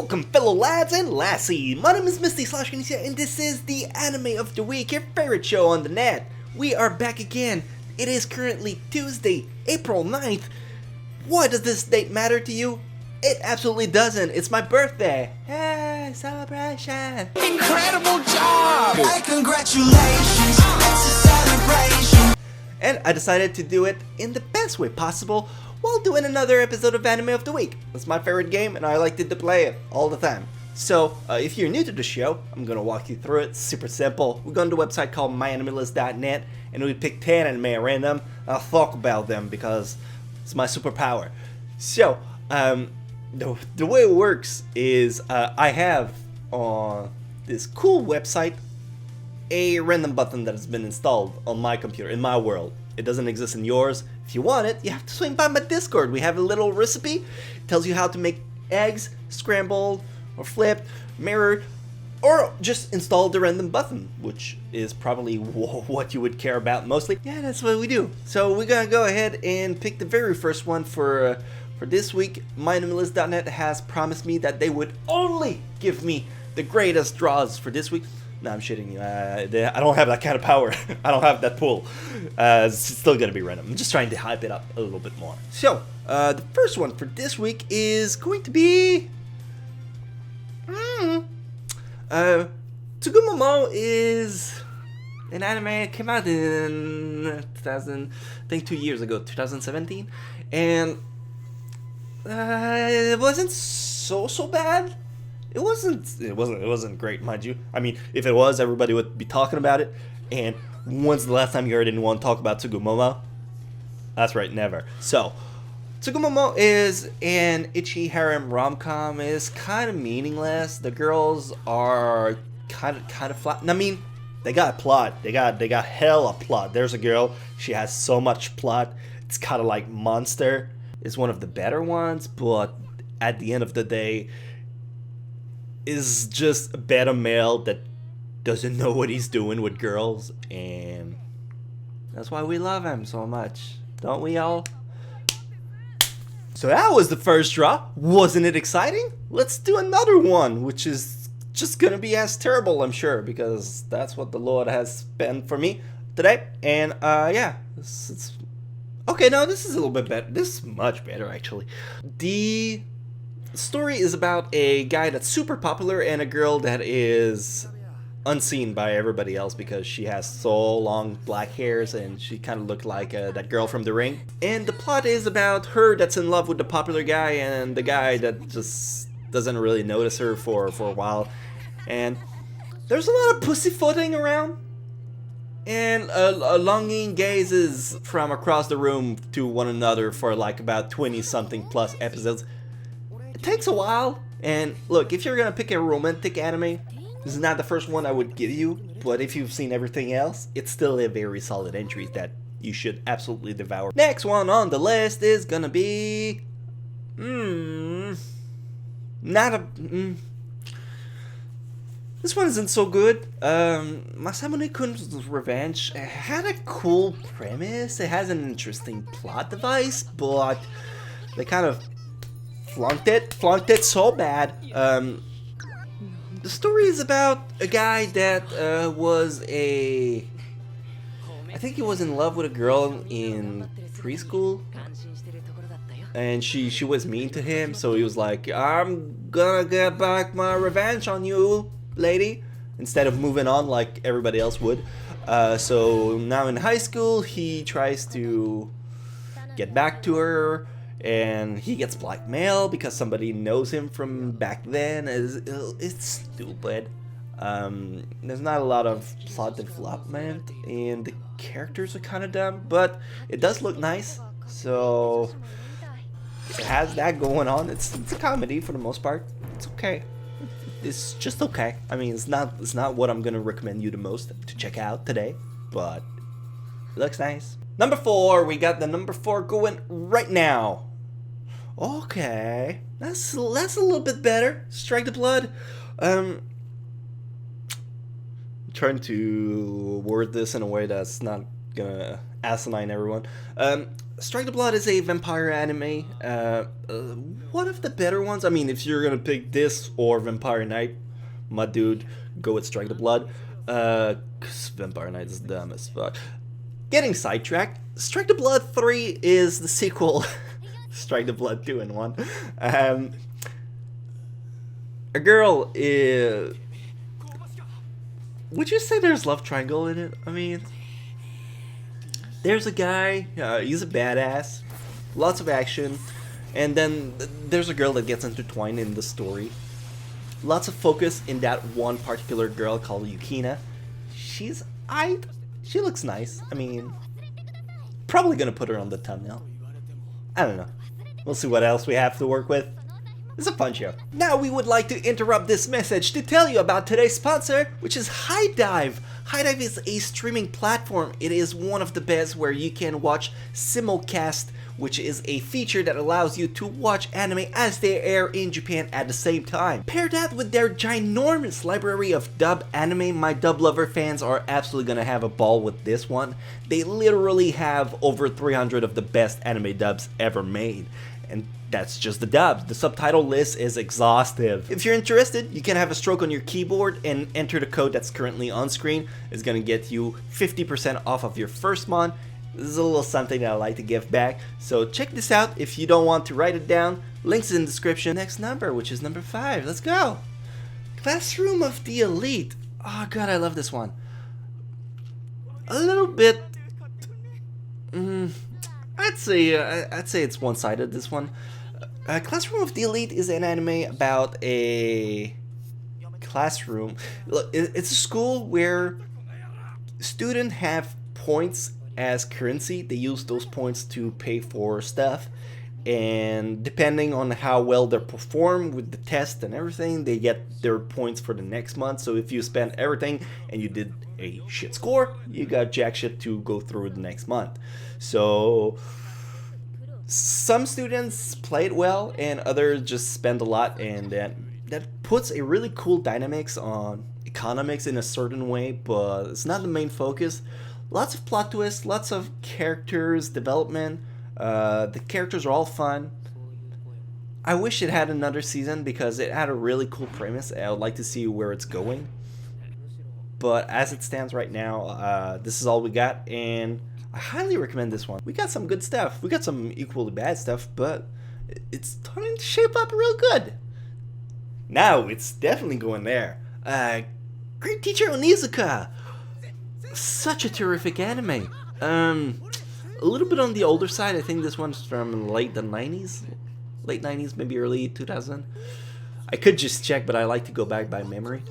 Welcome fellow lads and lassie, my name is Misty Chronexia and this is the Anime of the Week, your favorite show on the net. We are back again. It is currently Tuesday, April 9th. Why does this date matter to you? It absolutely doesn't. It's my birthday. Hey, celebration. Incredible job! Hey, congratulations! It's a celebration! And I decided to do it in the best way possible while doing another episode of Anime of the Week. It's my favorite game and I like to play it all the time. So, if you're new to the show, I'm gonna walk you through it. It's super simple. We go to a website called myanimelist.net and we pick 10 anime at random. I'll talk about them because it's my superpower. So, the way it works is I have on this cool website a random button that has been installed on my computer, in my world. It doesn't exist in yours. If you want it, you have to swing by my Discord. We have a little recipe. It tells you how to make eggs, scrambled, or flipped, mirrored, or just install the random button, which is probably what you would care about mostly. Yeah, that's what we do. So we're gonna go ahead and pick the very first one for this week. MyAnimalist.net has promised me that they would only give me the greatest draws for this week. No, I'm shitting you. I don't have that kind of power. I don't have that pull. It's still gonna be random. I'm just trying to hype it up a little bit more. So, the first one for this week is going to be... Tsugumomo is an anime that came out in 2000, I think 2 years ago, 2017, and it wasn't so bad. It wasn't great, mind you. I mean, if it was, everybody would be talking about it. And when's the last time you heard anyone talk about Tsugumomo? That's right, never. So, Tsugumomo is an itchy harem rom-com. It's kind of meaningless. The girls are kind of flat. I mean, they got a plot. They got hella plot. There's a girl. She has so much plot. It's kind of like Monster. It's one of the better ones, but at the end of the day, is just a beta male that doesn't know what he's doing with girls, and that's why we love him so much, don't we all? So that was the first draw. Wasn't it exciting? Let's do another one, which is just gonna be as terrible, I'm sure, because that's what the Lord has been for me today. And yeah, it's okay. No, this is a little bit better. This is much better, actually. The story is about a guy that's super popular and a girl that is unseen by everybody else because she has so long black hairs and she kind of looked like that girl from The Ring. And the plot is about her that's in love with the popular guy and the guy that just doesn't really notice her for a while. And there's a lot of pussyfooting around and longing gazes from across the room to one another for like about 20 something plus episodes. It takes a while, and look, if you're gonna pick a romantic anime, this is not the first one I would give you, but if you've seen everything else, it's still a very solid entry that you should absolutely devour. Next one on the list is gonna be... This one isn't so good. Masamune-kun's Revenge had a cool premise, it has an interesting plot device, but they kind of flunked it so bad. The story is about a guy that I think he was in love with a girl in preschool, and she was mean to him, so he was like, I'm gonna get back my revenge on you, lady, instead of moving on like everybody else would. So now in high school, he tries to get back to her, and he gets blackmailed because somebody knows him from back then. It's stupid. There's not a lot of plot development, and the characters are kind of dumb, but it does look nice, so it has that going on. It's a comedy for the most part. It's okay. It's just okay. I mean, it's not what I'm gonna recommend you the most to check out today, but it looks nice. Number 4, we got the number 4 going right now. Okay, that's a little bit better. Strike the blood. I'm trying to word this in a way that's not gonna asinine everyone. Strike the Blood is a vampire anime. One of the better ones. I mean, if you're gonna pick this or Vampire Knight, my dude, go with Strike the Blood. 'Cause Vampire Knight is dumb as fuck. Getting sidetracked. Strike the Blood 3 is the sequel. Strike the Blood 2 in 1. A girl is... Would you say there's love triangle in it? I mean, there's a guy, he's a badass, lots of action, and then there's a girl that gets intertwined in the story. Lots of focus in that one particular girl called Yukina. She looks nice. I mean, probably gonna put her on the thumbnail. I don't know. We'll see what else we have to work with. It's a fun show. Now we would like to interrupt this message to tell you about today's sponsor, which is HiDive. HiDive is a streaming platform. It is one of the best where you can watch simulcast, which is a feature that allows you to watch anime as they air in Japan at the same time. Pair that with their ginormous library of dub anime. My dub lover fans are absolutely gonna have a ball with this one. They literally have over 300 of the best anime dubs ever made. And that's just the dubs. The subtitle list is exhaustive. If you're interested, you can have a stroke on your keyboard and enter the code that's currently on screen. It's gonna get you 50% off of your first month. This is a little something that I like to give back. So check this out if you don't want to write it down. Links in the description. Next number, which is number 5. Let's go. Classroom of the Elite. Oh god, I love this one. A little bit... I'd say it's one-sided, this one. Classroom of the Elite is an anime about a classroom. Look, it's a school where students have points as currency. They use those points to pay for stuff, and depending on how well they perform with the test and everything, they get their points for the next month. So if you spend everything and you did a shit score, you got jack shit to go through the next month. So some students play it well and others just spend a lot, and that puts a really cool dynamics on economics in a certain way, but it's not the main focus. Lots of plot twists, lots of characters development. The characters are all fun. I wish it had another season because it had a really cool premise. I would like to see where it's going. But as it stands right now, this is all we got, and I highly recommend this one. We got some good stuff. We got some equally bad stuff, but it's starting to shape up real good. Now it's definitely going there. Great Teacher Onizuka. Such a terrific anime. A little bit on the older side. I think this one's from late 90s, maybe early 2000. I could just check, but I like to go back by memory.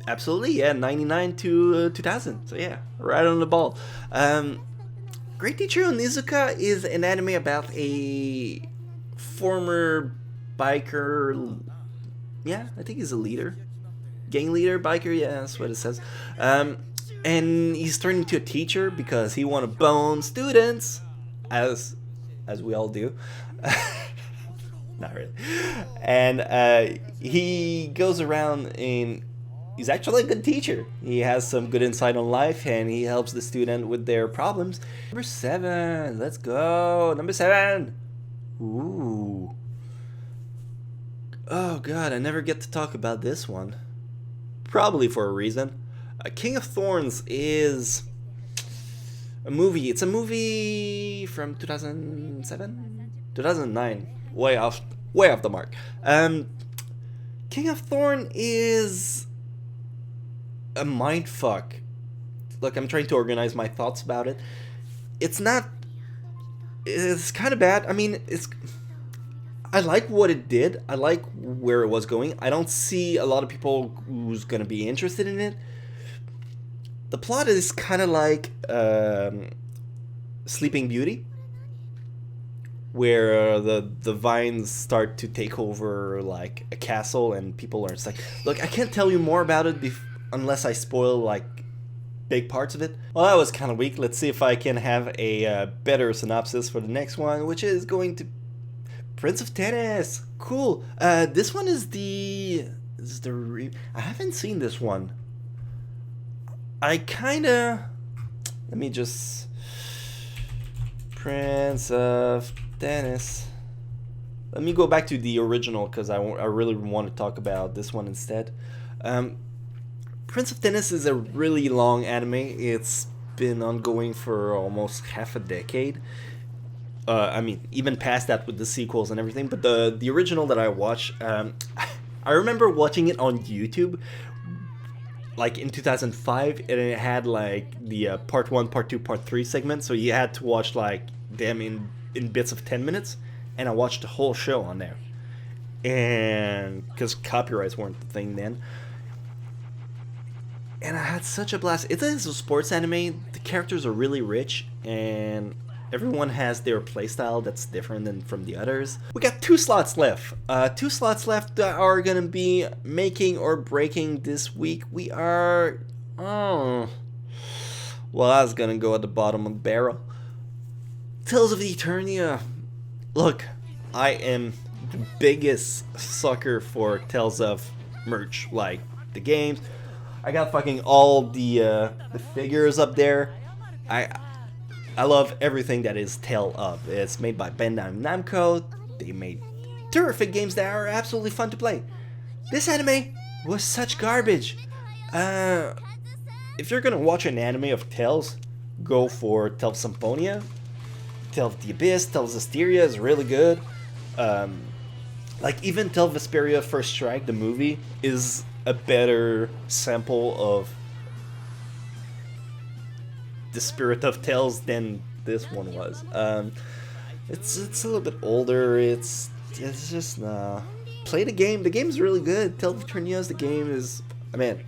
Absolutely, yeah, 99 to 2000. So yeah, right on the ball. Great Teacher Onizuka is an anime about a former biker. Yeah, I think he's a leader, gang leader, biker. Yeah, that's what it says. And he's turning into a teacher because he want to bone students, as we all do. Not really. And he goes around and he's actually a good teacher. He has some good insight on life and he helps the student with their problems. Number 7, let's go. Number 7. Ooh. Oh god, I never get to talk about this one. Probably for a reason. King of Thorns is a movie. It's a movie from 2007? 2009. Way off the mark. King of Thorn is a mindfuck. Look, I'm trying to organize my thoughts about it. It's kind of bad. I mean, I like what it did. I like where it was going. I don't see a lot of people who's going to be interested in it. The plot is kind of like Sleeping Beauty, where the vines start to take over like a castle and people are just like, look, I can't tell you more about it unless I spoil like big parts of it. Well, that was kind of weak. Let's see if I can have a better synopsis for the next one, which is going to Prince of Tennis. Cool. This one is I haven't seen this one. Let me just... Prince of Tennis. Let me go back to the original because I really want to talk about this one instead. Prince of Tennis is a really long anime. It's been ongoing for almost half a decade. I mean, even past that with the sequels and everything. But the original that I watched, I remember watching it on YouTube, like in 2005, and it had like the part 1, part 2, part 3 segment. So you had to watch like them in bits of 10 minutes, and I watched the whole show on there. And because copyrights weren't the thing then. And I had such a blast. It is a sports anime. The characters are really rich, and everyone has their playstyle that's different than from the others. We got 2 slots left. 2 slots left that are gonna be making or breaking this week. We are... well, I was gonna go at the bottom of the barrel. Tales of Eternia. Look, I am the biggest sucker for Tales of merch. Like, the games. I got fucking all the figures up there. I love everything that is Tale of. It's made by Bandai Namco. They made terrific games that are absolutely fun to play. This anime was such garbage. If you're gonna watch an anime of Tales, go for Tale of Symphonia. Tale of the Abyss, Tale of Vesperia is really good. Like even Tale of Vesperia First Strike, the movie, is a better sample of the spirit of Tales than this one was. It's a little bit older. It's just play the game. The game is really good. Tales of Eternia, the game is, I mean,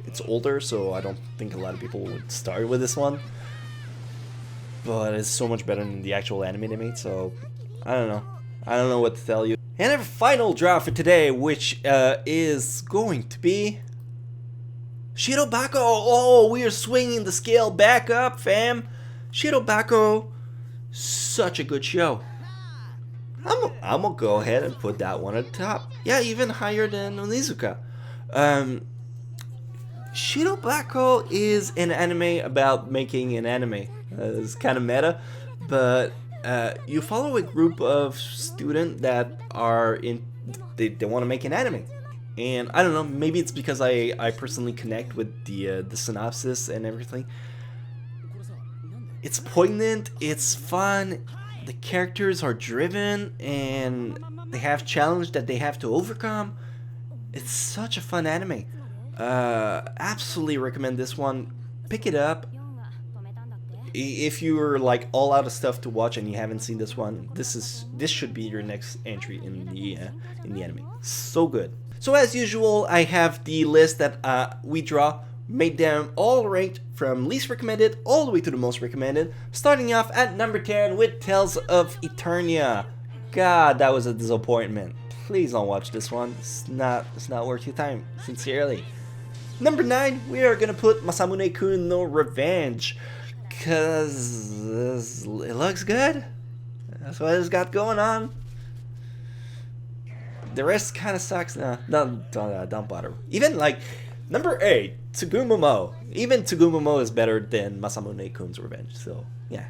it's older, so I don't think a lot of people would start with this one. But it's so much better than the actual anime they made. So I don't know what to tell you. And our final draw for today, which is going to be Shirobako. Oh, we are swinging the scale back up, fam. Shirobako, such a good show. I'm gonna go ahead and put that one at the top. Yeah, even higher than Onizuka. Shirobako is an anime about making an anime. It's kind of meta, but you follow a group of students that are they want to make an anime. And I don't know, maybe it's because I personally connect with the synopsis and everything. It's poignant, it's fun, the characters are driven, and they have challenges that they have to overcome. It's such a fun anime. Absolutely recommend this one. Pick it up. If you're like all out of stuff to watch and you haven't seen this one, this should be your next entry in the anime. So good. So as usual, I have the list that we draw, made them all ranked from least recommended all the way to the most recommended. Starting off at number 10 with Tales of Eternia. God, that was a disappointment. Please don't watch this one. It's not worth your time. Sincerely. Number 9, we are gonna put Masamune-kun no Revenge. Cause it looks good. That's what it's got going on. The rest kind of sucks. Nah, don't bother. Even like number 8, Tsugumomo. Even Tsugumomo is better than Masamune-kun's Revenge. So yeah,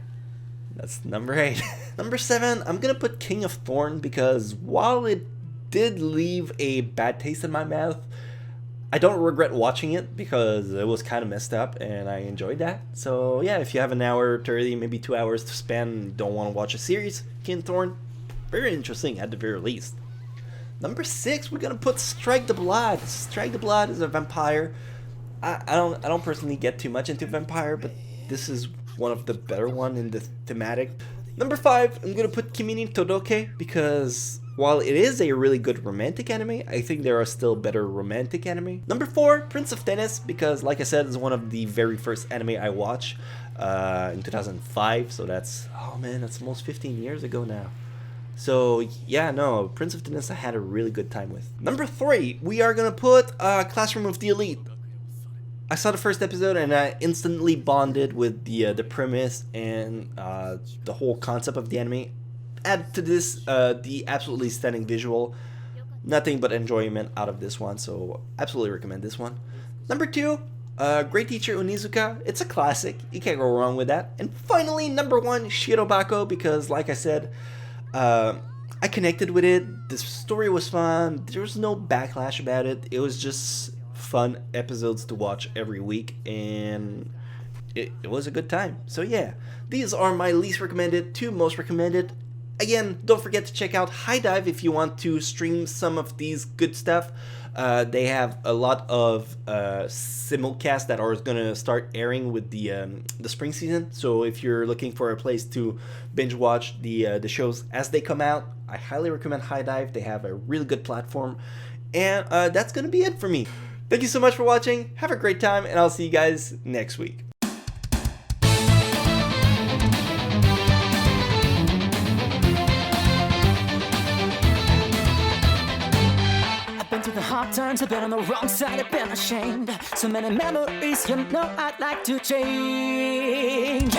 that's number 8. Number 7, I'm gonna put King of Thorn because while it did leave a bad taste in my mouth, I don't regret watching it because it was kind of messed up and I enjoyed that. So yeah, if you have an hour, 30, maybe 2 hours to spend, don't want to watch a series, King of Thorn, very interesting at the very least. Number 6, we're gonna put Strike the Blood. Strike the Blood is a vampire. I don't personally get too much into vampire, but this is one of the better one in the thematic. Number 5, I'm gonna put Kimi ni Todoke because while it is a really good romantic anime, I think there are still better romantic anime. Number 4, Prince of Tennis, because like I said, it's one of the very first anime I watched in 2005. So that's, oh man, that's almost 15 years ago now. So yeah, no, Prince of Tennis I had a really good time with. Number 3, we are gonna put Classroom of the Elite. I saw the first episode and I instantly bonded with the premise and the whole concept of the anime. Add to this the absolutely stunning visual. Nothing but enjoyment out of this one, so absolutely recommend this one. Number 2, Great Teacher Onizuka, it's a classic. You can't go wrong with that. And finally, number 1, Shirobako, because like I said, I connected with it. The story was fun. There was no backlash about it. It was just fun episodes to watch every week, and it was a good time. So yeah, these are my least recommended to most recommended. Again, don't forget to check out High Dive if you want to stream some of these good stuff. They have a lot of simulcasts that are gonna start airing with the spring season. So if you're looking for a place to binge watch the shows as they come out, I highly recommend High Dive. They have a really good platform, and that's gonna be it for me. Thank you so much for watching. Have a great time, and I'll see you guys next week. The hard times, I've been on the wrong side, I've been ashamed. So many memories, you know I'd like to change.